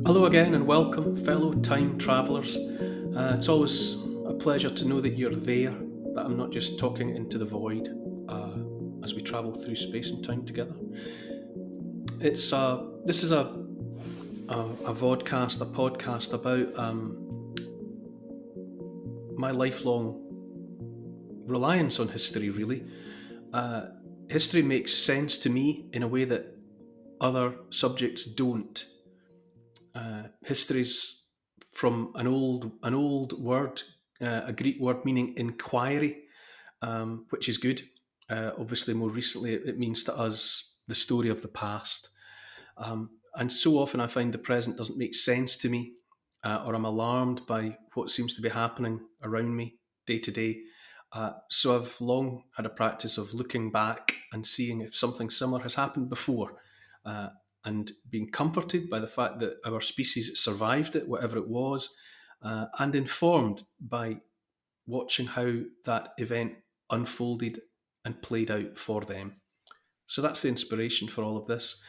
Hello again and welcome, fellow time travellers. It's always a pleasure to know that you're there, that I'm not just talking into the void as we travel through space and time together. This is a vodcast, a podcast about my lifelong reliance on history, really. History makes sense to me in a way that other subjects don't. History's from an old word, a Greek word meaning inquiry, which is good. Obviously, more recently, it means to us the story of the past. And so often I find the present doesn't make sense to me, or I'm alarmed by what seems to be happening around me day to day. So I've long had a practice of looking back and seeing if something similar has happened before, and being comforted by the fact that our species survived it, whatever it was, and informed by watching how that event unfolded and played out for them. So that's the inspiration for all of this.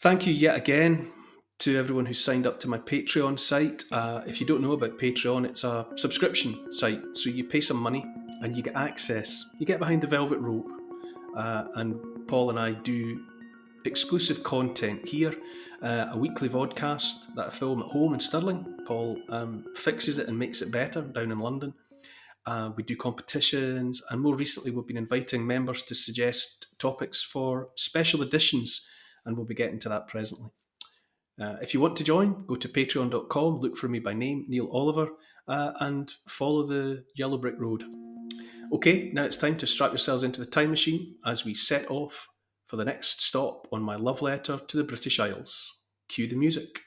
Thank you yet again to everyone who's signed up to my Patreon site. If you don't know about Patreon, it's a subscription site. So you pay some money and you get access. You get behind the velvet rope. And Paul and I do exclusive content here, a weekly vodcast that I film at home in Stirling. Paul fixes it and makes it better down in London. We do competitions, and more recently we've been inviting members to suggest topics for special editions, and we'll be getting to that presently. If you want to join, go to patreon.com, look for me by name, Neil Oliver, and follow the yellow brick road. Okay, now it's time to strap yourselves into the time machine as we set off for the next stop on my love letter to the British Isles. Cue the music.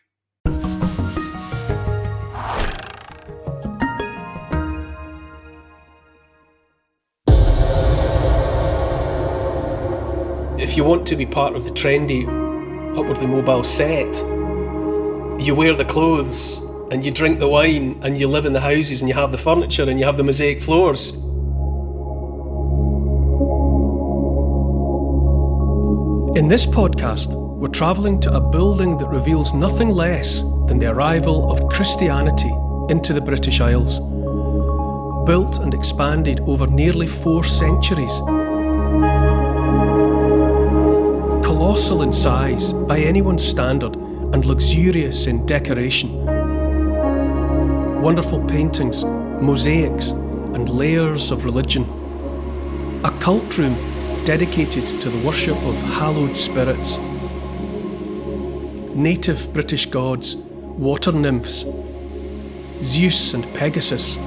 If you want to be part of the trendy, upwardly mobile set, you wear the clothes and you drink the wine and you live in the houses and you have the furniture and you have the mosaic floors. In this podcast, we're travelling to a building that reveals nothing less than the arrival of Christianity into the British Isles. Built and expanded over nearly 4 centuries. Colossal in size by anyone's standard and luxurious in decoration. Wonderful paintings, mosaics, and layers of religion. A cult room dedicated to the worship of hallowed spirits. Native British gods, water nymphs, Zeus and Pegasus,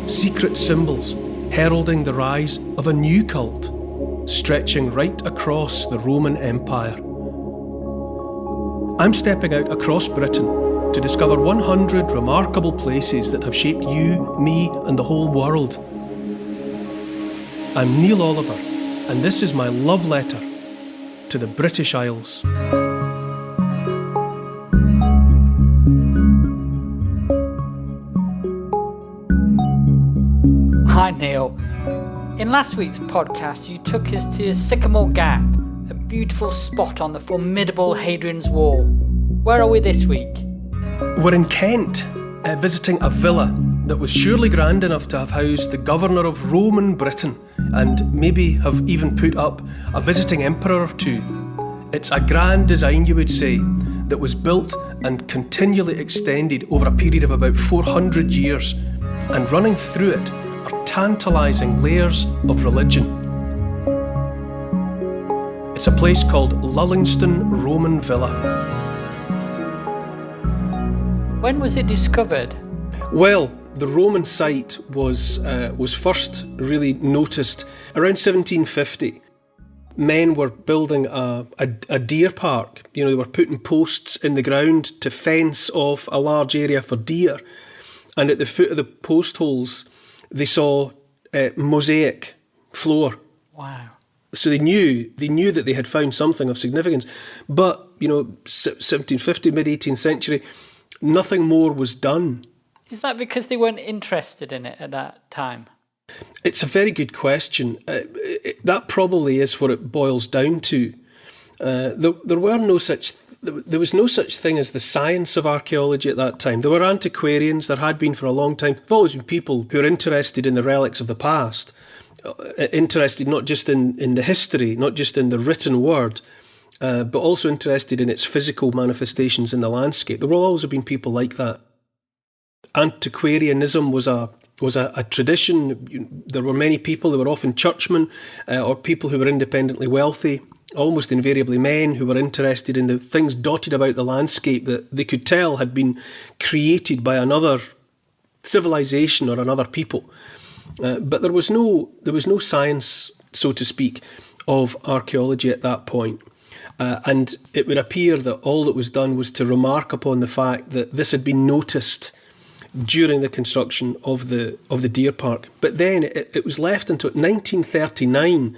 secret symbols heralding the rise of a new cult, stretching right across the Roman Empire. I'm stepping out across Britain to discover 100 remarkable places that have shaped you, me, and the whole world. I'm Neil Oliver, and this is my love letter to the British Isles. Hi Neil. In last week's podcast you took us to Sycamore Gap, a beautiful spot on the formidable Hadrian's Wall. Where are we this week? We're in Kent, visiting a villa that was surely grand enough to have housed the governor of Roman Britain and maybe have even put up a visiting emperor or two. It's a grand design, you would say, that was built and continually extended over a period of about 400 years, and running through it are tantalising layers of religion. It's a place called Lullingstone Roman Villa. When was it discovered? Well, the Roman site was first really noticed around 1750. Men were building a deer park. You know, they were putting posts in the ground to fence off a large area for deer. And at the foot of the post holes, they saw mosaic floor. Wow. So they knew that they had found something of significance. But, 1750, mid-18th century, nothing more was done. Is that because they weren't interested in it at that time? It's a very good question. That probably is what it boils down to. There were no such there was no such thing as the science of archaeology at that time. There were antiquarians, there had been for a long time. There have always been people who are interested in the relics of the past, interested not just in the history, not just in the written word, but also interested in its physical manifestations in the landscape. There will always have been people like that. Antiquarianism was a tradition. There were many people who were often churchmen or people who were independently wealthy, almost invariably men who were interested in the things dotted about the landscape that they could tell had been created by another civilization or another people. But there was no science, so to speak, of archaeology at that point. And it would appear that all that was done was to remark upon the fact that this had been noticed during the construction of the deer park. But then it was left until 1939.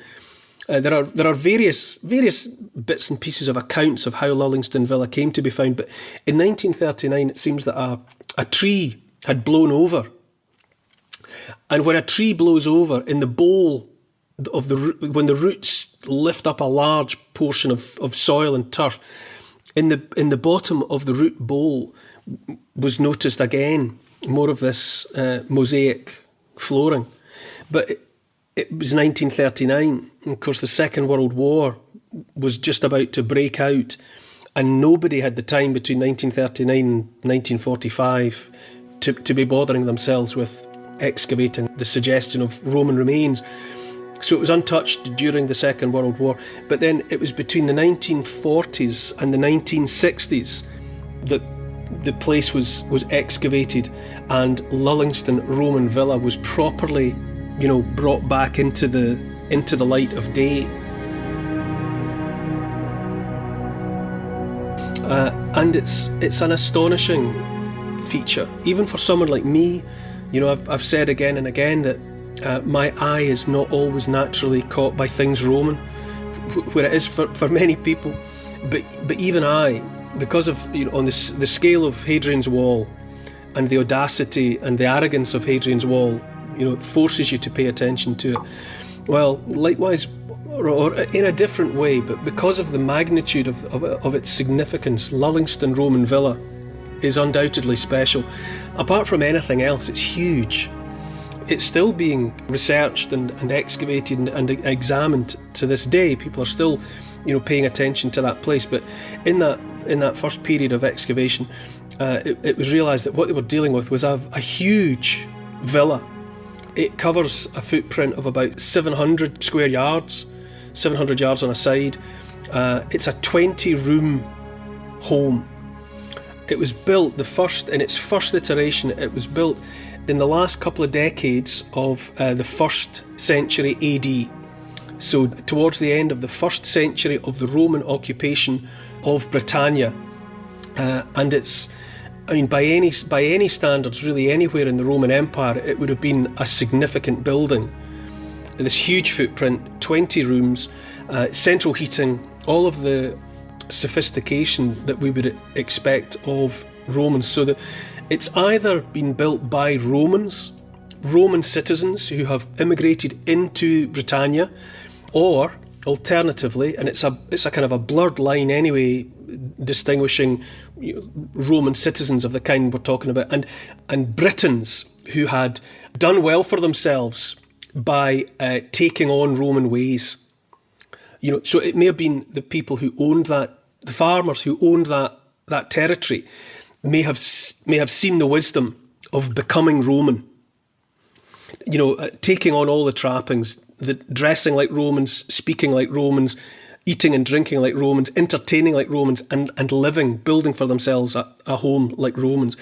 There are various bits and pieces of accounts of how Lullingstone Villa came to be found. But in 1939, it seems that a tree had blown over. And when a tree blows over, in the bowl of when the roots lift up a large portion of soil and turf, in the bottom of the root bowl was noticed again more of this mosaic flooring. But it was 1939. And of course, the Second World War was just about to break out, and nobody had the time between 1939 and 1945 to be bothering themselves with excavating the suggestion of Roman remains. So it was untouched during the Second World War. But then it was between the 1940s and the 1960s that the place was excavated, and Lullingstone Roman Villa was properly, brought back into the light of day. And it's an astonishing feature, even for someone like me. I've said again and again that my eye is not always naturally caught by things Roman, where it is for many people. But even I, because of on the scale of Hadrian's Wall and the audacity and the arrogance of Hadrian's Wall, it forces you to pay attention to it. Well, likewise, or in a different way, but because of the magnitude of its significance, Lullingstone Roman Villa is undoubtedly special. Apart from anything else, it's huge. It's still being researched and excavated and examined to this day. People are still, paying attention to that place. But in that first period of excavation, it was realised that what they were dealing with was a huge villa. It covers a footprint of about 700 square yards, 700 yards on a side. It's a 20-room home. It was built, in its first iteration, it was built in the last couple of decades of the 1st century AD. So towards the end of the 1st century of the Roman occupation of Britannia. And it's, by any standards, really anywhere in the Roman Empire, it would have been a significant building. This huge footprint, 20 rooms, central heating, all of the sophistication that we would expect of Romans. So that it's either been built by Roman citizens who have immigrated into Britannia, or alternatively, and it's a kind of a blurred line anyway, distinguishing Roman citizens of the kind we're talking about and Britons who had done well for themselves by taking on Roman ways. So it may have been the people who owned that, the farmers who owned that territory, may have seen the wisdom of becoming Roman. Taking on all the trappings, dressing like Romans, speaking like Romans, eating and drinking like Romans, entertaining like Romans, and living, building for themselves a home like Romans.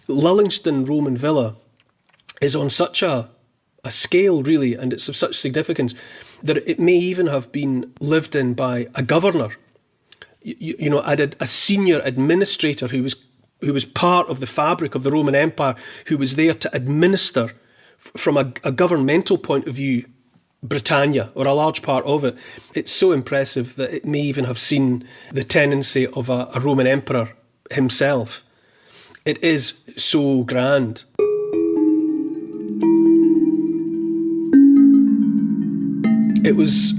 Lullingstone Roman Villa is on such a scale, really, and it's of such significance that it may even have been lived in by a governor, a senior administrator who was part of the fabric of the Roman Empire, who was there to administer, from a governmental point of view, Britannia, or a large part of it. It's so impressive that it may even have seen the tenancy of a Roman emperor himself. It is so grand. It was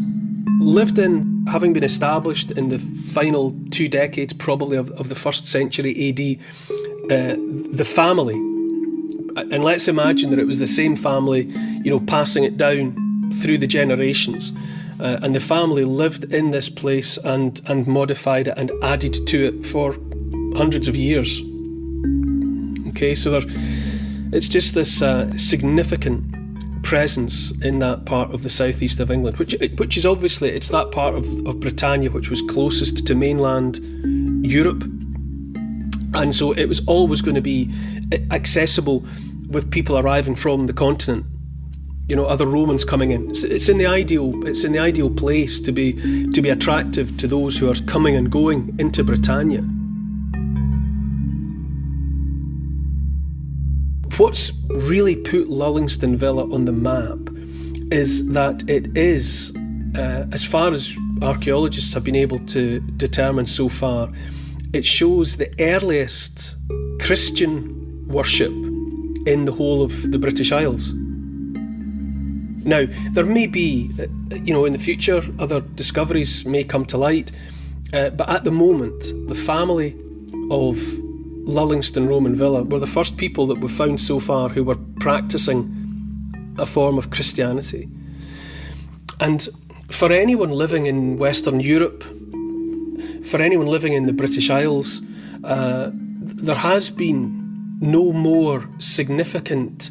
lived in, having been established in the final 2 decades probably of the 1st century AD, the family, and let's imagine that it was the same family, passing it down through the generations, and the family lived in this place and modified it and added to it for hundreds of years. Okay, so it's just this significant presence in that part of the southeast of England, which is obviously, it's that part of Britannia which was closest to mainland Europe, and so it was always going to be accessible with people arriving from the continent, other Romans coming in. It's in the ideal place to be attractive to those who are coming and going into Britannia. What's really put Lullingstone Villa on the map is that it is, as far as archaeologists have been able to determine so far, it shows the earliest Christian worship in the whole of the British Isles. Now, there may be, in the future, other discoveries may come to light, but at the moment, the family of Lullingstone Roman Villa were the first people that we've found so far who were practising a form of Christianity. And for anyone living in Western Europe, for anyone living in the British Isles, there has been no more significant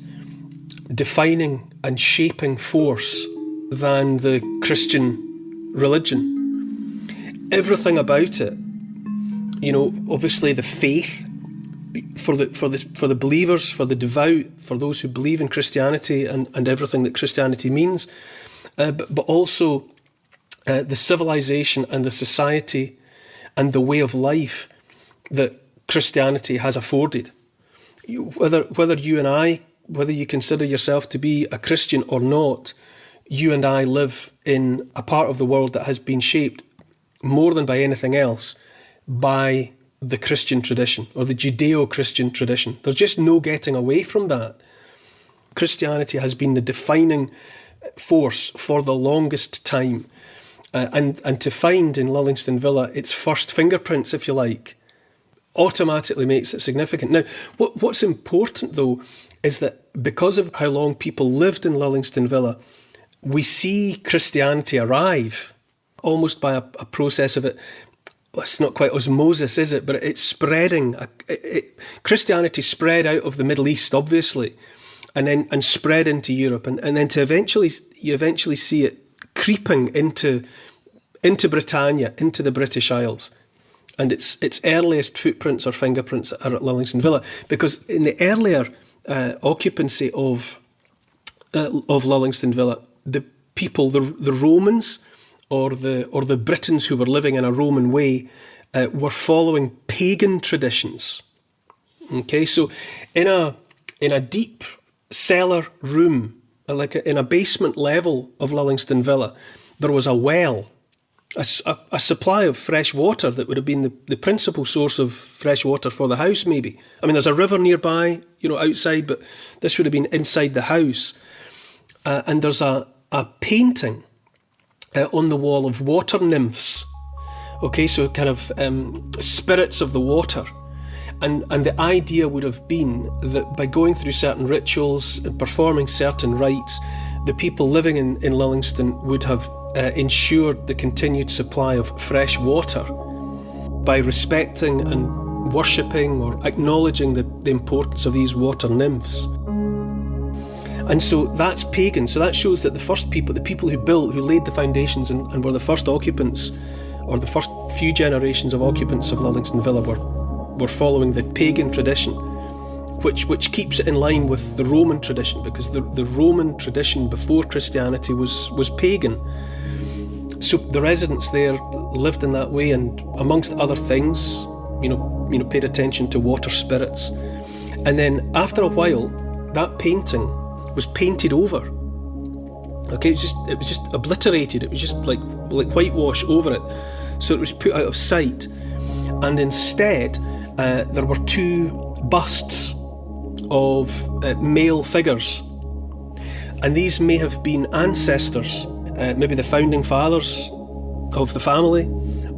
defining and shaping force than the Christian religion. Everything about it, obviously the faith, for the believers, for the devout, for those who believe in Christianity and everything that Christianity means, but also the civilization and the society and the way of life that Christianity has afforded. Whether you consider yourself to be a Christian or not, you and I live in a part of the world that has been shaped more than by anything else by the Christian tradition, or the Judeo-Christian tradition. There's just no getting away from that. Christianity has been the defining force for the longest time. And to find in Lullingstone Villa its first fingerprints, if you like, automatically makes it significant. Now, what's important, though, is that because of how long people lived in Lullingstone Villa, we see Christianity arrive almost by a process of it. Well, it's not quite osmosis, is it? But it's spreading. Christianity spread out of the Middle East, obviously, and spread into Europe, and then you eventually see it creeping into Britannia, into the British Isles, and its earliest footprints or fingerprints are at Lullingstone Villa, because in the earlier occupancy of Lullingstone Villa, the people, the Romans, or the Britons who were living in a Roman way, were following pagan traditions. Okay, so in a deep cellar room, like in a basement level of Lullingstone Villa, there was a well, a supply of fresh water that would have been the principal source of fresh water for the house, maybe. I mean, there's a river nearby, outside, but this would have been inside the house. And there's a painting on the wall of water nymphs. Okay, so kind of spirits of the water. And the idea would have been that by going through certain rituals and performing certain rites, the people living in Lullingstone would have ensured the continued supply of fresh water by respecting and worshipping or acknowledging the importance of these water nymphs. And so that's pagan. So that shows that the first people, the people who laid the foundations and were the first occupants, or the first few generations of occupants of Lullingstone Villa, were following the pagan tradition, which keeps it in line with the Roman tradition, because the Roman tradition before Christianity was pagan. So the residents there lived in that way, and amongst other things, paid attention to water spirits. And then after a while, that painting was painted over. Okay, it was just obliterated. It was just like whitewash over it, so it was put out of sight. And instead, there were two busts of male figures, and these may have been ancestors, maybe the founding fathers of the family,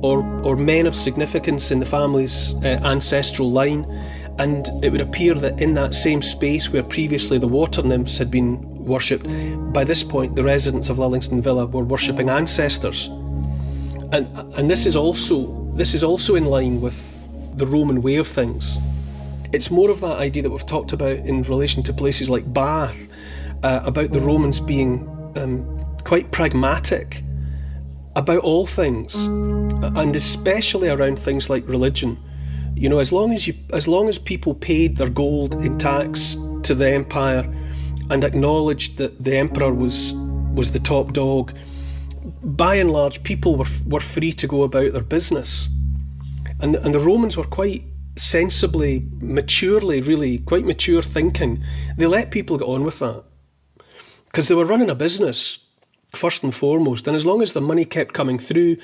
or men of significance in the family's ancestral line, and it would appear that in that same space where previously the water nymphs had been worshipped, by this point the residents of Lullingstone Villa were worshipping ancestors, and this is also in line with the Roman way of things. It's more of that idea that we've talked about in relation to places like Bath, about the Romans being quite pragmatic about all things, and especially around things like religion. You know, as long as people paid their gold in tax to the empire and acknowledged that the emperor was the top dog, by and large people were free to go about their business. And the Romans were quite sensibly, maturely, really quite mature thinking. They let people get on with that because they were running a business first and foremost, and as long as the money kept coming through,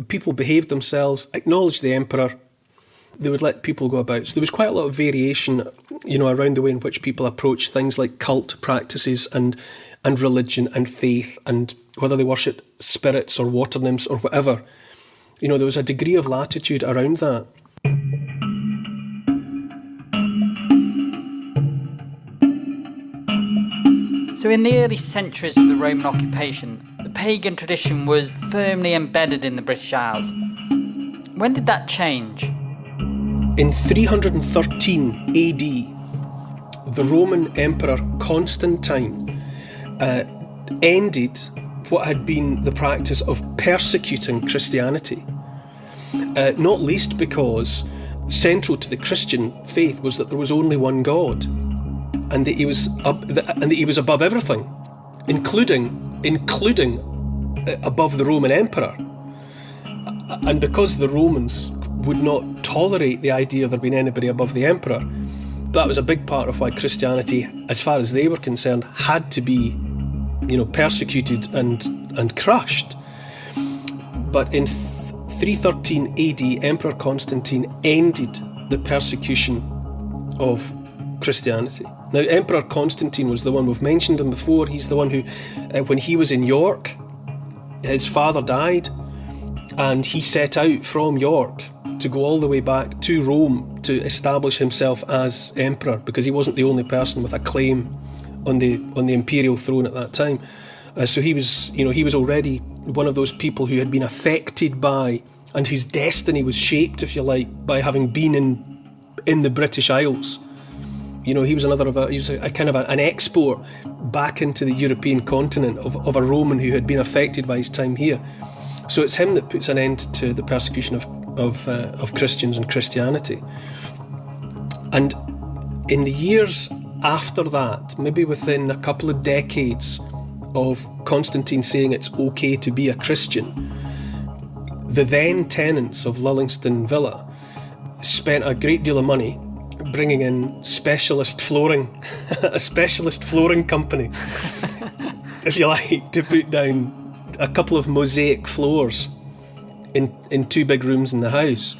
people behaved themselves, acknowledged the emperor, they would let people go about. So there was quite a lot of variation, you know, around the way in which people approach things like cult practices and religion and faith, and whether they worshipped spirits or water nymphs or whatever. You know, there was a degree of latitude around that. So in the early centuries of the Roman occupation, the pagan tradition was firmly embedded in the British Isles. When did that change? In 313 AD, the Roman Emperor Constantine ended what had been the practice of persecuting Christianity, not least because central to the Christian faith was that there was only one God, and that he was above everything, including above the Roman Emperor. And because the Romans would not tolerate the idea of there being anybody above the emperor, that was a big part of why Christianity, as far as they were concerned, had to be, you know, persecuted and crushed. But in 313 AD, Emperor Constantine ended the persecution of Christianity. Now, Emperor Constantine was the one, we've mentioned him before. He's the one who, when he was in York, his father died, and he set out from York to go all the way back to Rome to establish himself as emperor, because he wasn't the only person with a claim on the imperial throne at that time. So he was already one of those people who had been affected by, and whose destiny was shaped, if you like, by having been in the British Isles. You know, he was a kind of an export back into the European continent of a Roman who had been affected by his time here. So it's him that puts an end to the persecution of Christians and Christianity. And in the years after that, maybe within a couple of decades of Constantine saying it's okay to be a Christian, the then tenants of Lullingstone Villa spent a great deal of money bringing in specialist flooring, a specialist flooring company, if you like, to put down a couple of mosaic floors in two big rooms in the house.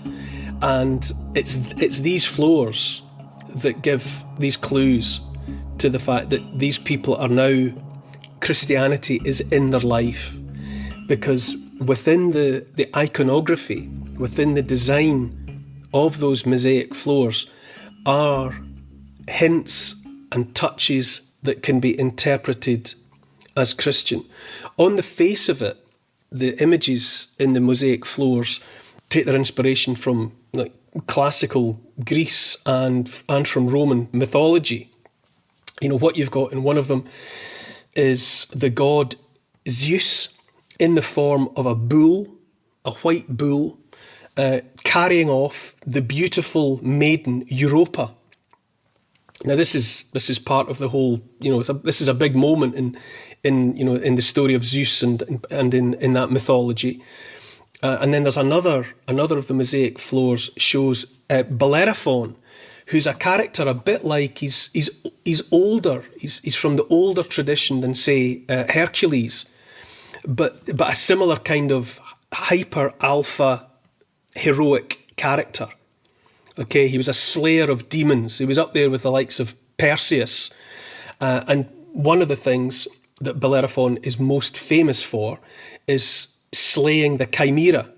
And it's these floors that give these clues to the fact that these people are now, Christianity is in their life, because within the iconography, within the design of those mosaic floors are hints and touches that can be interpreted as Christian. On the face of it, the images in the mosaic floors take their inspiration from like classical Greece and from Roman mythology. You know, what you've got in one of them is the god Zeus in the form of a bull, a white bull, carrying off the beautiful maiden Europa. Now, this is part of the whole. You know, this is a big moment in the story of Zeus and in that mythology. And then there's another of the mosaic floors shows Bellerophon, who's a character a bit like he's older. He's from the older tradition than say Hercules, but a similar kind of hyper alpha heroic character. Okay, he was a slayer of demons. He was up there with the likes of Perseus. And one of the things that Bellerophon is most famous for is slaying the chimera.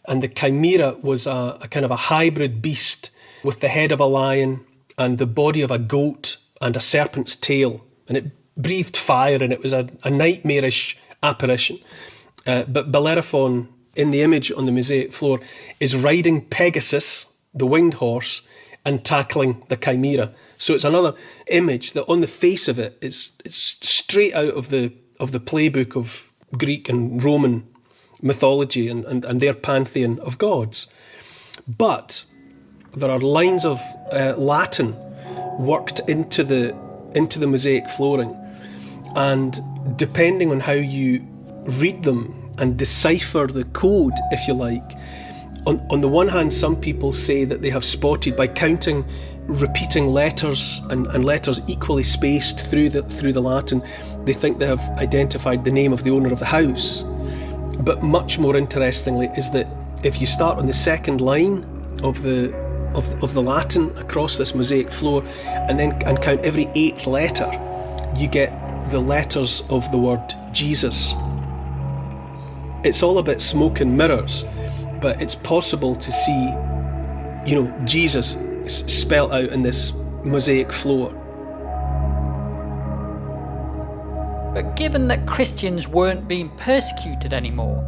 And the chimera was a kind of a hybrid beast with the head of a lion and the body of a goat and a serpent's tail. And it breathed fire, and it was a nightmarish apparition. But Bellerophon, in the image on the mosaic floor, is riding Pegasus, the winged horse, and tackling the chimera. So it's another image that on the face of it is straight out of the playbook of Greek and Roman mythology and their pantheon of gods. But there are lines of Latin worked into the mosaic flooring, and depending on how you read them and decipher the code, if you like, on the one hand, some people say that they have spotted, by counting repeating letters and letters equally spaced through the Latin, they think they have identified the name of the owner of the house. But much more interestingly is that if you start on the second line of the Latin across this mosaic floor and count every 8th letter, you get the letters of the word Jesus. It's all a bit smoke and mirrors, but it's possible to see, Jesus spelt out in this mosaic floor. But given that Christians weren't being persecuted anymore,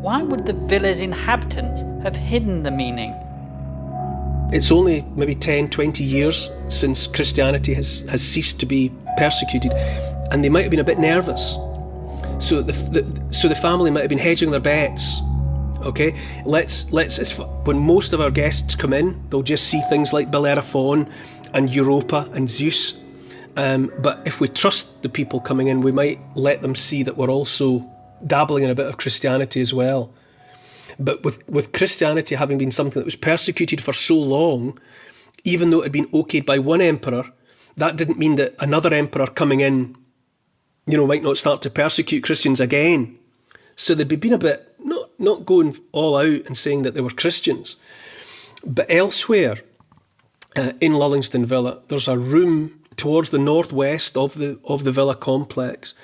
why would the villa's inhabitants have hidden the meaning? It's only maybe 10, 20 years since Christianity has ceased to be persecuted, and they might have been a bit nervous. So the family might have been hedging their bets. Okay, let's when most of our guests come in, they'll just see things like Bellerophon and Europa and Zeus. But if we trust the people coming in, we might let them see that we're also dabbling in a bit of Christianity as well. But with Christianity having been something that was persecuted for so long, even though it had been okayed by one emperor, that didn't mean that another emperor coming in, might not start to persecute Christians again. So they'd been a bit, not going all out and saying that they were Christians. But elsewhere in Lullingstone Villa, there's a room towards the northwest of the villa complex,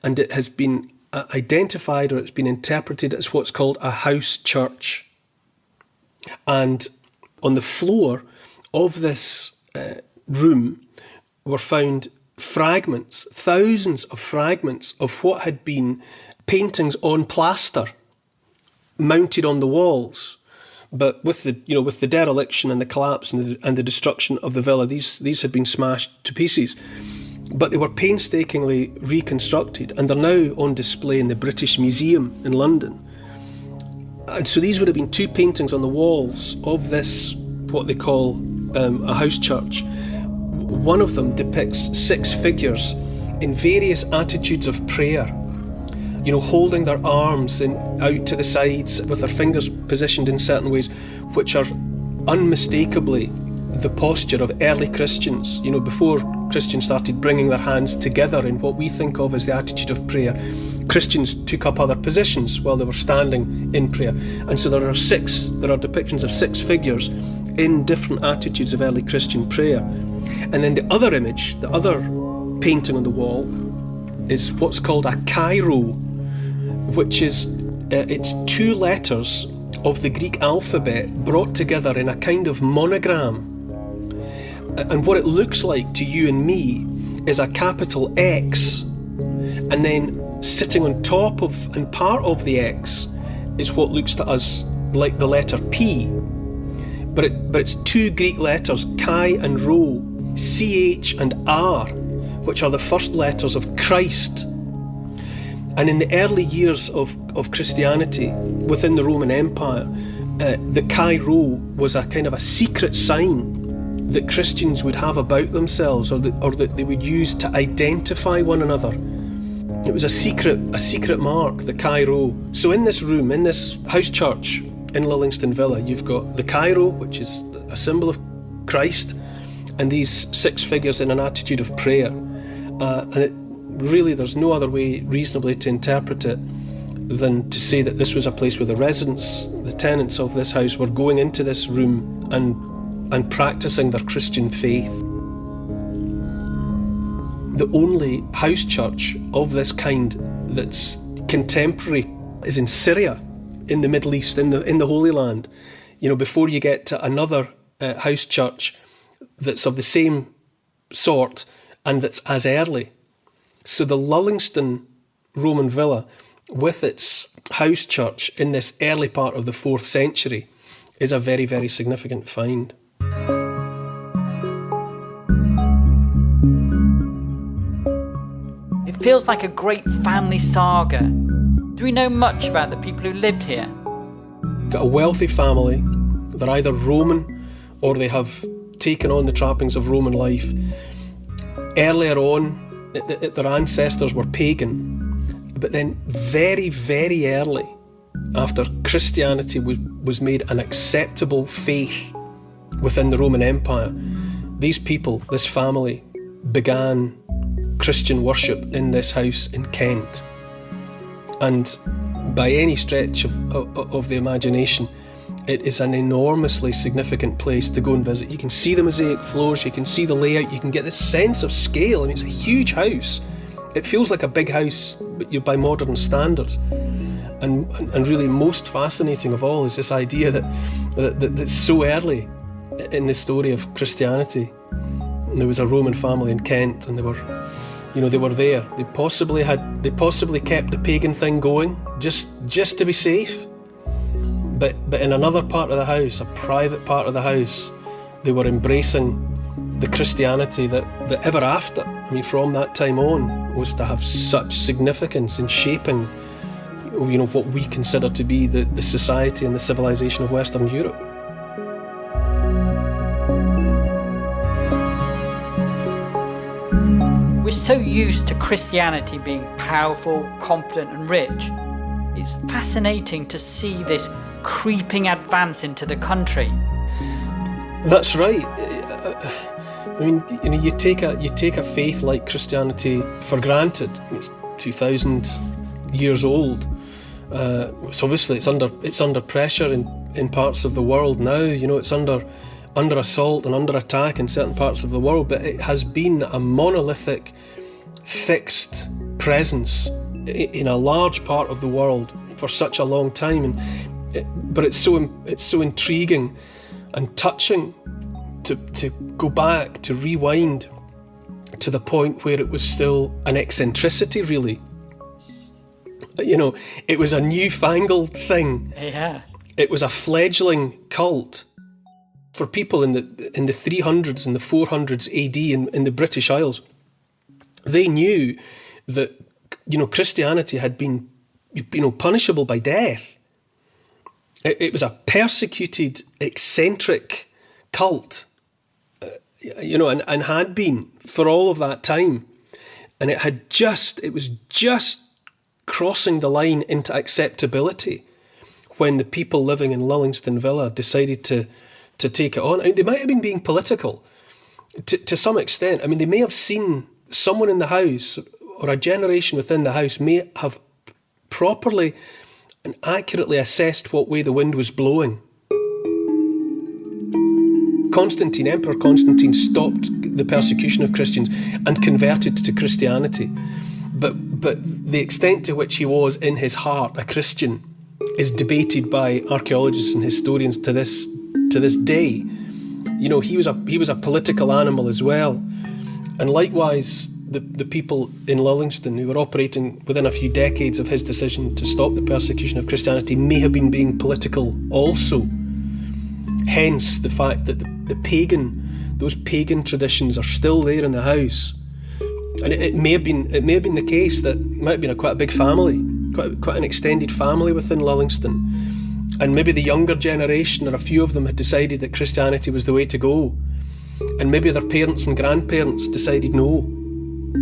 and it has been identified, or it's been interpreted as what's called a house church. And on the floor of this room were found fragments, thousands of fragments of what had been paintings on plaster mounted on the walls. But with the dereliction and the collapse and the destruction of the villa, these had been smashed to pieces. But they were painstakingly reconstructed, and they're now on display in the British Museum in London. And so these would have been 2 paintings on the walls of this, what they call a house church. One of them depicts 6 figures in various attitudes of prayer, holding their arms out to the sides with their fingers positioned in certain ways, which are unmistakably the posture of early Christians. Before Christians started bringing their hands together in what we think of as the attitude of prayer, Christians took up other positions while they were standing in prayer. And so there are depictions of 6 figures in different attitudes of early Christian prayer. And then the other image, the other painting on the wall, is what's called a Cairo, which is it's 2 letters of the Greek alphabet brought together in a kind of monogram. And what it looks like to you and me is a capital X, and then sitting on top of and part of the X is what looks to us like the letter P. But it's 2 Greek letters, Chi and Rho, CH and R, which are the first letters of Christ. And in the early years of Christianity within the Roman Empire, the Chi Rho was a kind of a secret sign that Christians would have about themselves, or that they would use to identify one another. It was a secret mark, the Chi Rho. So in this room, in this house church in Lullingstone Villa, you've got the Chi Rho, which is a symbol of Christ, and these 6 figures in an attitude of prayer. And there's no other way reasonably to interpret it than to say that this was a place where the residents, the tenants of this house, were going into this room and practicing their Christian faith. The only house church of this kind that's contemporary is in Syria, in the Middle East, in the Holy Land. Before you get to another house church that's of the same sort and that's as early. So the Lullingstone Roman villa, with its house church in this early part of the 4th century, is a very, very significant find. It feels like a great family saga. Do we know much about the people who lived here? Got a wealthy family. They're either Roman or they have taken on the trappings of Roman life. Earlier on, their ancestors were pagan. But then very, very early, after Christianity was made an acceptable faith within the Roman Empire, these people, this family, began Christian worship in this house in Kent. And by any stretch of the imagination, it is an enormously significant place to go and visit. You can see the mosaic floors, you can see the layout, you can get this sense of scale. I mean, it's a huge house. It feels like a big house, but by modern standards. And really most fascinating of all is this idea that's so early in the story of Christianity. There was a Roman family in Kent, and they were there. They possibly kept the pagan thing going just to be safe. But in another part of the house, a private part of the house, they were embracing the Christianity that ever after, from that time on, was to have such significance in shaping, what we consider to be the society and the civilization of Western Europe. We're so used to Christianity being powerful, confident and rich. It's fascinating to see this creeping advance into the country. That's right. You take a faith like Christianity for granted. It's 2,000 years old. So obviously it's under pressure in parts of the world now. It's under assault and under attack in certain parts of the world. But it has been a monolithic, fixed presence in a large part of the world for such a long time. But it's so intriguing and touching to go back, to rewind to the point where it was still an eccentricity, really. It was a newfangled thing. Yeah. It was a fledgling cult for people in the 300s and the 400s AD in the British Isles. They knew that Christianity had been punishable by death. It was a persecuted, eccentric cult, and had been for all of that time. And it was just crossing the line into acceptability when the people living in Lullingstone Villa decided to take it on. They might have been being political to some extent. They may have seen someone in the house, or a generation within the house may have properly and accurately assessed what way the wind was blowing. Emperor Constantine stopped the persecution of Christians and converted to Christianity. But the extent to which he was in his heart a Christian is debated by archaeologists and historians to this day. He was a political animal as well. And likewise, the people in Lullingstone who were operating within a few decades of his decision to stop the persecution of Christianity may have been being political also. Hence the fact that those pagan traditions are still there in the house. And it may have been the case that it might have been quite a big family, quite an extended family within Lullingstone. And maybe the younger generation, or a few of them, had decided that Christianity was the way to go. And maybe their parents and grandparents decided, no,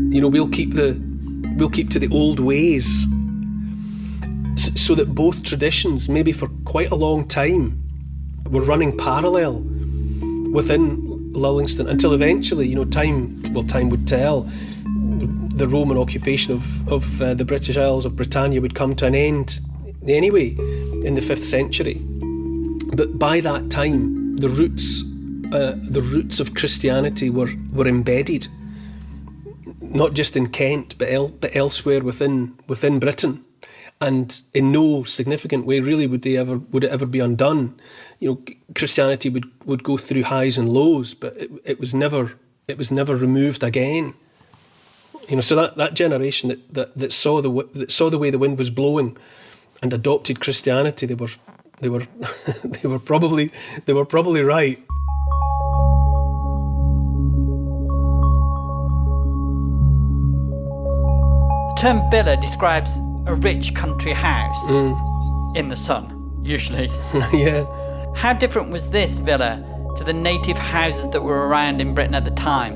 we'll keep to the old ways. So that both traditions, maybe for quite a long time, were running parallel within Lullingstone until eventually, time would tell. The Roman occupation of the British Isles of Britannia would come to an end anyway in the 5th century. But by that time, the roots of Christianity were embedded, not just in Kent, but elsewhere within Britain. and in no significant way really would it ever be undone. Christianity would go through highs and lows, but it was never removed again. So that generation that saw the way the wind was blowing and adopted Christianity, they were they were probably right. The term villa describes a rich country house in the sun, usually. Yeah. How different was this villa to the native houses that were around in Britain at the time?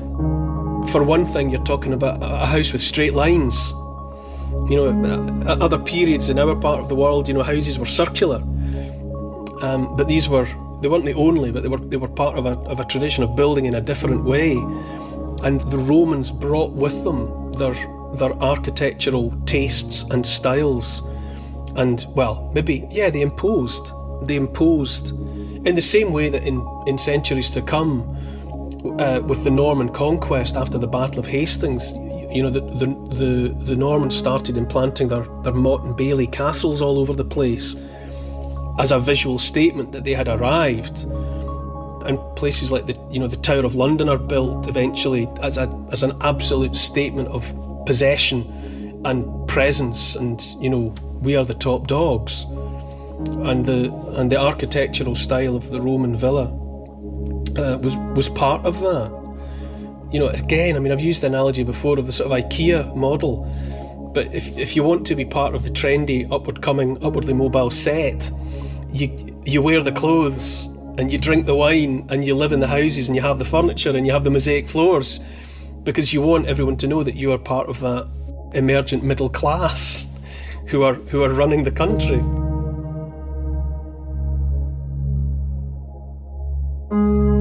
For one thing, you're talking about a house with straight lines. At other periods in our part of the world, houses were circular. But they weren't the only, but they were part of a tradition of building in a different way. And the Romans brought with them their architectural tastes and styles. And, they imposed. They imposed in the same way that in centuries to come, with the Norman conquest after the Battle of Hastings, the Normans started implanting their Motte and Bailey castles all over the place as a visual statement that they had arrived. And places like the Tower of London are built eventually as an absolute statement of possession and presence, and we are the top dogs. And the architectural style of the Roman villa was part of that. Again, I've used the analogy before of the sort of IKEA model, but if you want to be part of the trendy, upwardly mobile set, you wear the clothes and you drink the wine and you live in the houses and you have the furniture and you have the mosaic floors, because you want everyone to know that you are part of that emergent middle class who are running the country.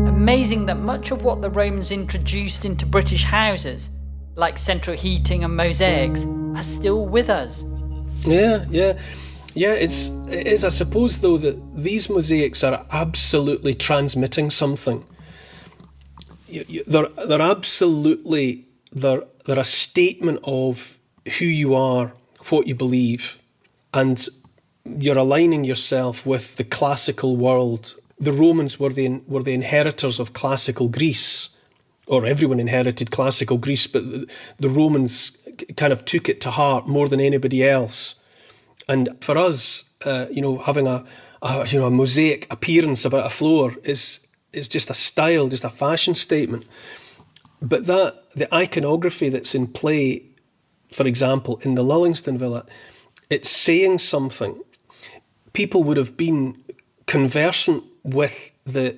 Amazing that much of what the Romans introduced into British houses, like central heating and mosaics, are still with us. Yeah. It is. I suppose, though, that these mosaics are absolutely transmitting something. They're absolutely they're a statement of who you are, what you believe, and you're aligning yourself with the classical world. The Romans were the inheritors of classical Greece, or everyone inherited classical Greece, but the Romans kind of took it to heart more than anybody else. And for us, having a mosaic appearance about a floor is just a style, just a fashion statement. But the iconography that's in play, for example, in the Lullingstone villa, it's saying something. People would have been conversant with the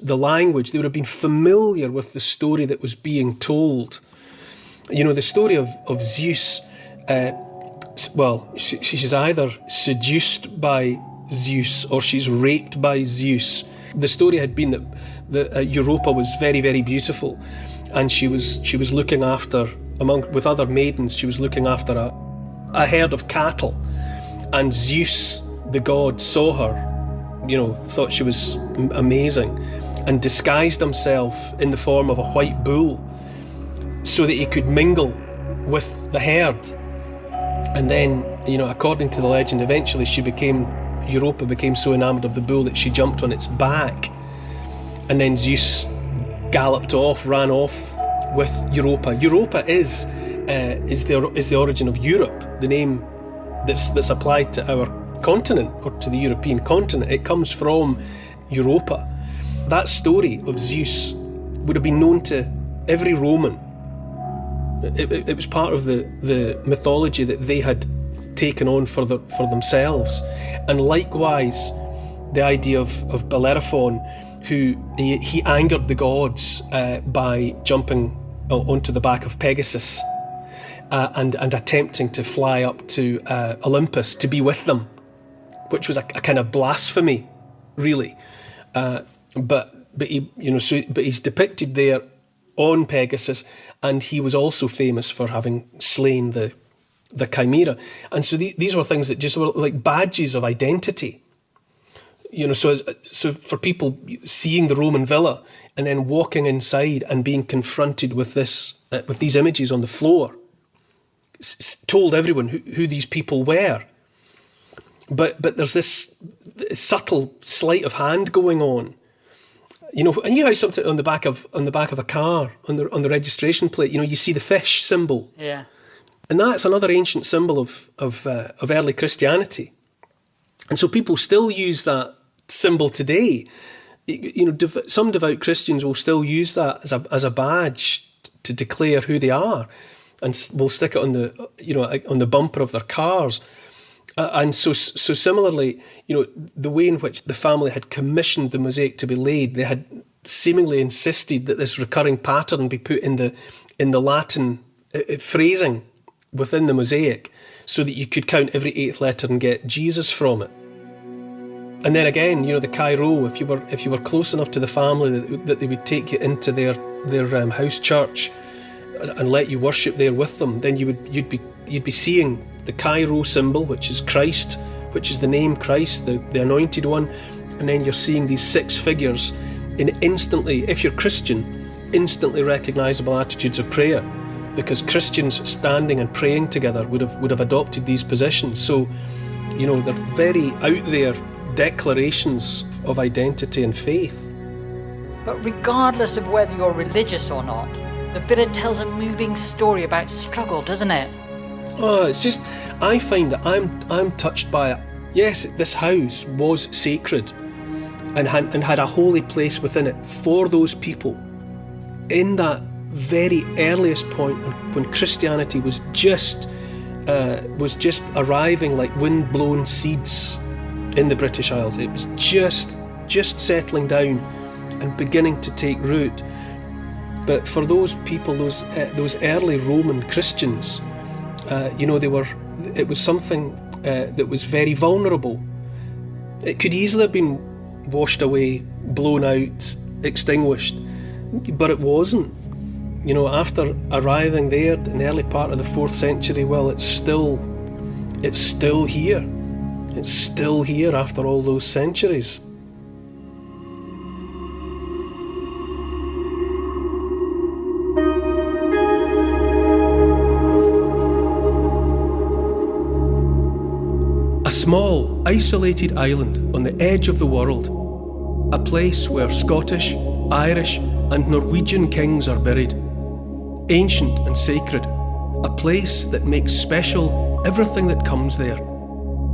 language. They would have been familiar with the story that was being told. The story of Zeus. She's either seduced by Zeus or she's raped by Zeus. The story had been that Europa was very, very beautiful, and she was looking after, with other maidens, she was looking after a herd of cattle, and Zeus, the god, saw her, thought she was amazing, and disguised himself in the form of a white bull so that he could mingle with the herd. And then, according to the legend, eventually Europa became so enamoured of the bull that she jumped on its back. And then Zeus ran off with Europa. Europa is the origin of Europe, the name that's applied to our continent, or to the European continent. It comes from Europa. That story of Zeus would have been known to every Roman. It was part of the mythology that they had taken on for themselves. And likewise, the idea of Bellerophon, who he angered the gods by jumping onto the back of Pegasus and attempting to fly up to Olympus to be with them, which was a kind of blasphemy, really. But he's depicted there on Pegasus, and he was also famous for having slain the chimera. And so these were things that just were like badges of identity. So for people seeing the Roman villa and then walking inside and being confronted with these images on the floor, told everyone who these people were. But there's this subtle sleight of hand going on. You know how sometimes on the back of a car, on the registration plate, you see the fish symbol. Yeah. And that's another ancient symbol of early Christianity. And so people still use that symbol today. Some devout Christians will still use that as a badge to declare who they are, and will stick it on the bumper of their cars. And so similarly, the way in which the family had commissioned the mosaic to be laid, they had seemingly insisted that this recurring pattern be put in the Latin phrasing within the mosaic, so that you could count every eighth letter and get Jesus from it. And then again, the Cairo, if you were close enough to the family that they would take you into their house church and let you worship there with them, then you'd be seeing the Cairo symbol, which is Christ, which is the name Christ, the anointed one, and then you're seeing these 6 figures in instantly, if you're Christian, instantly recognisable attitudes of prayer, because Christians standing and praying together would have adopted these positions. So, they're very out there declarations of identity and faith. But regardless of whether you're religious or not, the villa tells a moving story about struggle, doesn't it? Oh, it's just, I find that I'm touched by it. Yes, this house was sacred and had a holy place within it for those people in that very earliest point when Christianity was just arriving like wind-blown seeds in the British Isles. It was just settling down and beginning to take root. But for those people, those early Roman Christians, it was something that was very vulnerable. It could easily have been washed away, blown out, extinguished, but it wasn't. After arriving there in the early part of the 4th century, well, it's still here. It's still here after all those centuries. A small, isolated island on the edge of the world, a place where Scottish, Irish and Norwegian kings are buried, ancient and sacred, a place that makes special everything that comes there,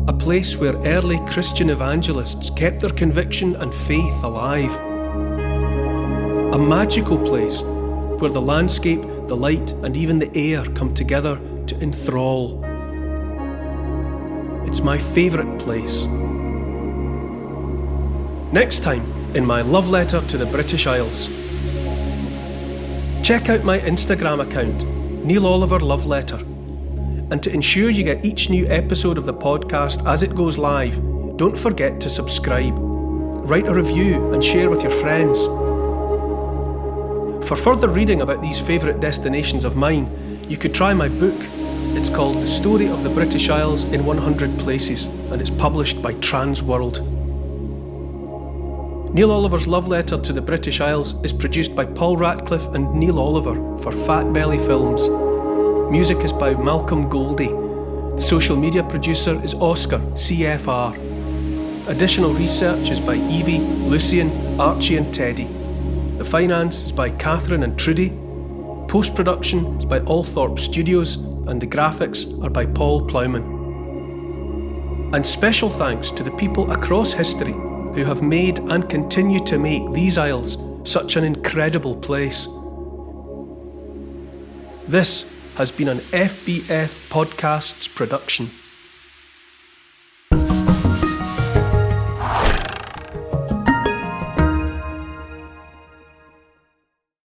a place where early Christian evangelists kept their conviction and faith alive, a magical place where the landscape, the light and even the air come together to enthrall. It's my favourite place. Next time, in my love letter to the British Isles. Check out my Instagram account, Neil Oliver Love Letter. And to ensure you get each new episode of the podcast as it goes live, don't forget to subscribe, write a review and share with your friends. For further reading about these favourite destinations of mine, you could try my book. It's called The Story of the British Isles in 100 Places, and it's published by Transworld. Neil Oliver's Love Letter to the British Isles is produced by Paul Ratcliffe and Neil Oliver for Fat Belly Films. Music is by Malcolm Goldie. The social media producer is Oscar, CFR. Additional research is by Evie, Lucian, Archie and Teddy. The finance is by Catherine and Trudy. Post-production is by Althorpe Studios, and the graphics are by Paul Plowman. And special thanks to the people across history who have made and continue to make these isles such an incredible place. This has been an FBF Podcasts production.